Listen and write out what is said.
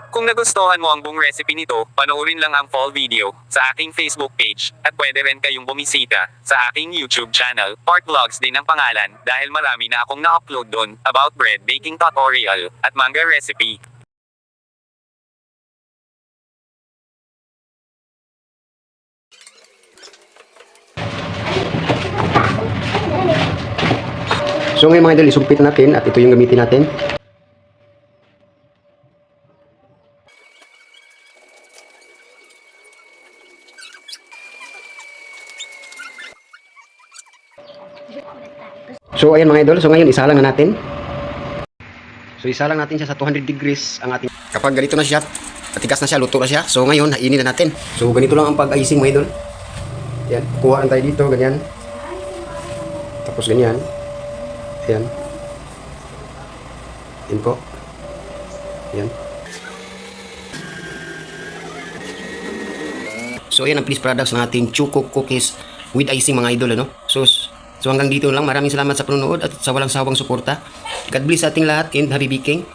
Kung nagustuhan mo ang buong recipe nito, panoorin lang ang full video sa aking Facebook page, at pwede rin kayong bumisita sa aking YouTube channel, Park Vlogs din ang pangalan, dahil marami na akong na-upload doon about bread baking tutorial at manga recipe. So ngayon mga idol, isumpit natin at ito yung gamitin natin. So ayan mga idol, so ngayon isalang na natin. So isalang natin siya sa 200 degrees ang ating. Kapag ganito na siya, matigas na siya, luto na siya. So ngayon, hainin na natin. So ganito lang ang pag-icing mga idol. Yan, kuhaan tayo dito, ganyan. Tapos ganyan. Ayan. Yan po. Ayan. So ayan ang please products ng ating Choco Cookies with icing mga idol, ano? So hanggang dito lang. Maraming salamat sa panonood at sa walang sawang suporta. God bless sa ating lahat and happy baking.